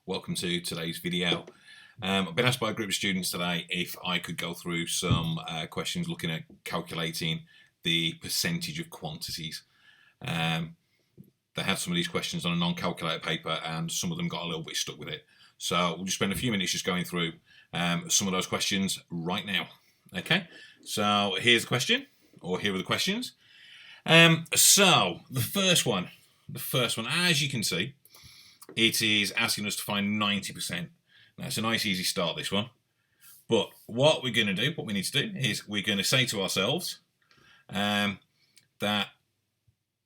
Welcome to today's video. I've been asked by a group of students today if I could go through some questions looking at calculating the percentage of quantities. They had some of these questions on a non-calculator paper and some of them got a little bit stuck with it. So we'll just spend a few minutes just going through some of those questions right now. Okay, so here's the question, or here are the questions. So the first one, as you can see, it is asking us to find 90%. Now it's a nice easy start, this one. But what we need to do is we're going to say to ourselves that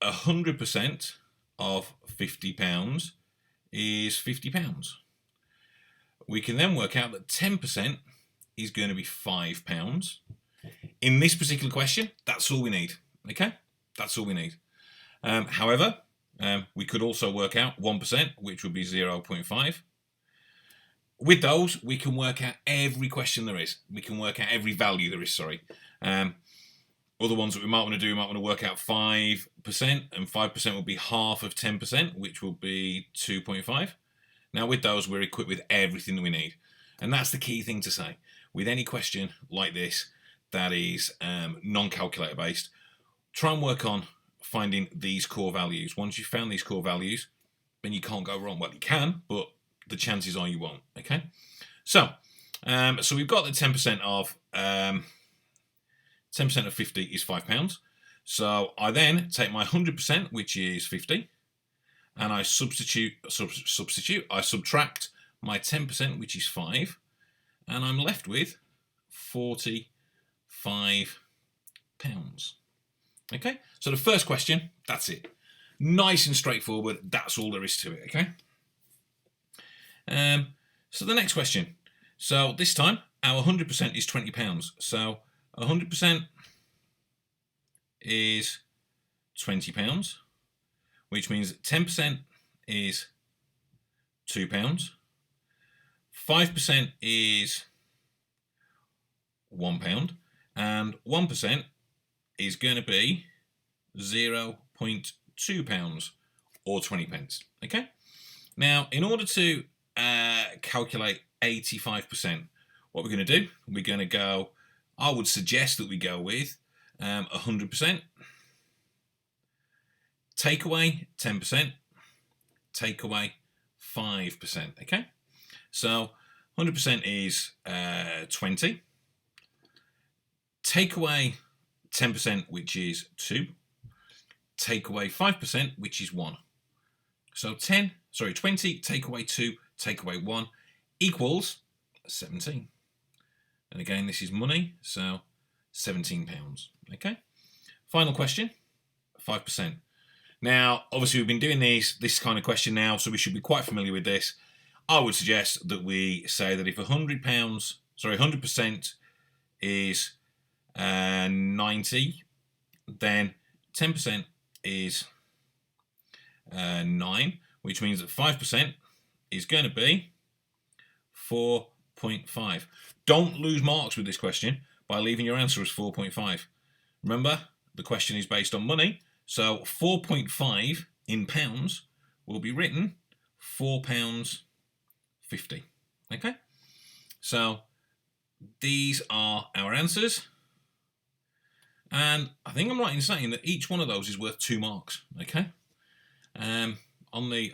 100% of £50 is £50. We can then work out that 10% is going to be £5. In this particular question, that's all we need. Okay, that's all we need. However, we could also work out 1%, which would be 0.5. With those, we can work out every question there is. We can work out every value there is, sorry. Other ones that we might want to do, we might want to work out 5%, and 5% will be half of 10%, which will be 2.5. Now with those, we're equipped with everything that we need. And that's the key thing to say. With any question like this that is non-calculator based, try and work on finding these core values. Once you've found these core values, then you can't go wrong. Well, you can, but the chances are you won't. Okay, so we've got the 10% of 10% of 50 is £5. So I then take my 100%, which is 50, and I I subtract my 10%, which is 5, and I'm left with £45. Okay, so the first question, that's it. Nice and straightforward. That's all there is to it. Okay. So the next question. So this time, our 100% is £20. So 100% is £20, which means 10% is £2. 5% is £1, and 1% is going to be £0.2 or 20 pence. Okay. Now, in order to calculate 85%, what we're going to do, we're going to go, I would suggest that we go with 100%, take away 10%, take away 5%. Okay. So 100% is 20. Take away 10%, which is 2. Take away 5%, which is 1. So 20, take away 2, take away 1, equals 17. And again, this is money, so £17. Okay. Final question, 5%. Now, obviously, we've been doing this kind of question now, so we should be quite familiar with this. I would suggest that we say that if 100% is 90, then 10% is 9, which means that 5% is going to be 4.5. Don't lose marks with this question by leaving your answer as 4.5. Remember, the question is based on money, so 4.5 in pounds will be written £4.50. Okay, so these are our answers, and I think I'm right in saying that each one of those is worth 2 marks. Okay, certainly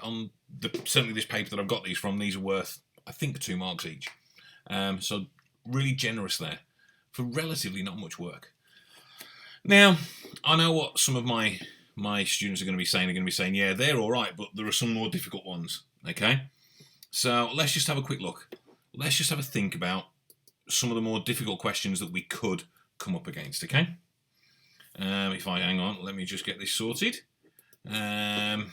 this paper that I've got these from, these are worth, I think, 2 marks each. So really generous there for relatively not much work. Now, I know what some of my students are going to be saying. They're going to be saying, yeah, they're all right, but there are some more difficult ones. Okay, so let's just have a quick look. Let's just have a think about some of the more difficult questions that we could come up against. Okay, if I hang on, let me just get this sorted. There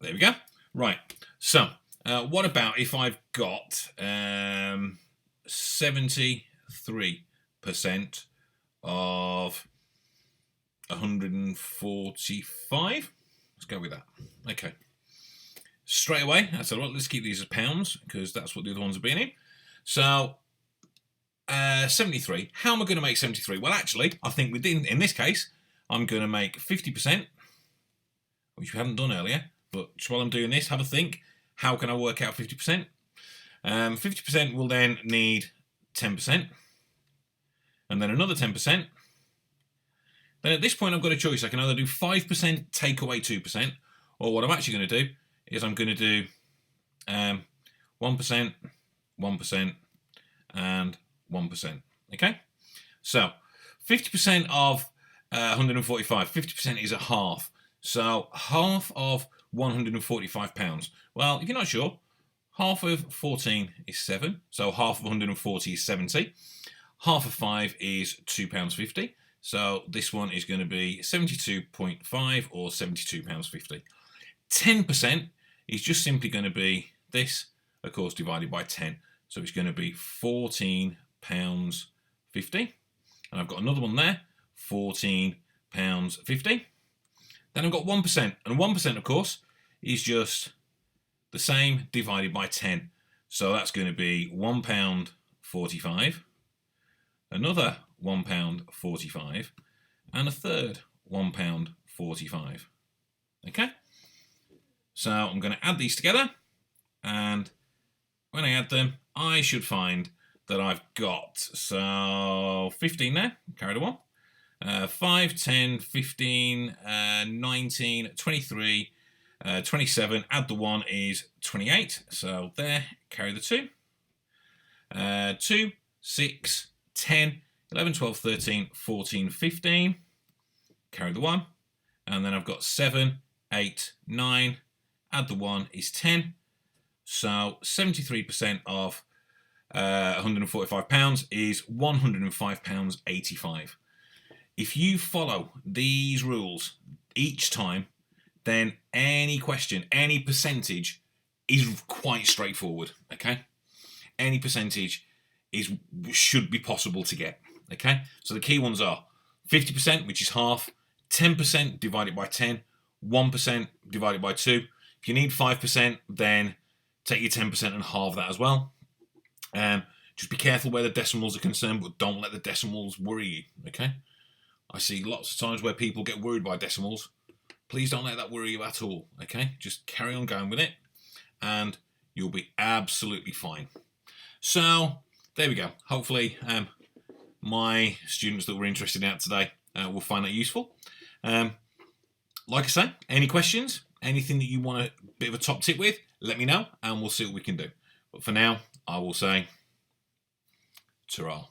we go. Right, so what about if I've got 73% of 145? Let's go with that. Okay. Straight away, that's all right. Let's keep these as pounds because that's what the other ones are being in. So 73. How am I going to make 73? Well, actually, I think in this case, I'm going to make 50%, which we haven't done earlier, But just while I'm doing this, have a think. How can I work out 50%? 50% will then need 10%. And then another 10%. Then at this point, I've got a choice. I can either do 5%, take away 2%, or what I'm actually going to do is I'm going to do 1%, 1%, and 1%. Okay? So 50% of 145, 50% is a half. So half of £145. Well, if you're not sure, half of 14 is 7. So half of 140 is 70. Half of 5 is £2.50. So this one is going to be 72.5 or £72.50. 10% is just simply going to be this, of course, divided by 10. So it's going to be £14.50. And I've got another one there, £14.50. Then I've got 1%. And 1%, of course, is just the same divided by 10. So that's going to be £1.45. Another £1.45, and a third £1.45. Okay? So I'm going to add these together, and when I add them, I should find that I've got, so 15 there, carry the 1, 5, 10, 15, 19, 23, 27, add the 1 is 28, so there, carry the 2, 2, 6, 10, 11, 12, 13, 14, 15, carry the 1, and then I've got 7, 8, 9, add the 1 is 10, so 73% of £145 is £105.85. If you follow these rules each time, then any question, any percentage is quite straightforward, okay? Any percentage should be possible to get, okay? So the key ones are 50%, which is half, 10% divided by 10, 1% divided by 2. If you need 5%, then take your 10% and halve that as well. Just be careful where the decimals are concerned, but don't let the decimals worry you, okay? I see lots of times where people get worried by decimals. Please don't let that worry you at all, okay? Just carry on going with it, and you'll be absolutely fine. So, there we go. Hopefully, my students that were interested in that today will find that useful. Like I say, any questions, anything that you want a bit of a top tip with, let me know, and we'll see what we can do. But for now, I will say, ta-ra.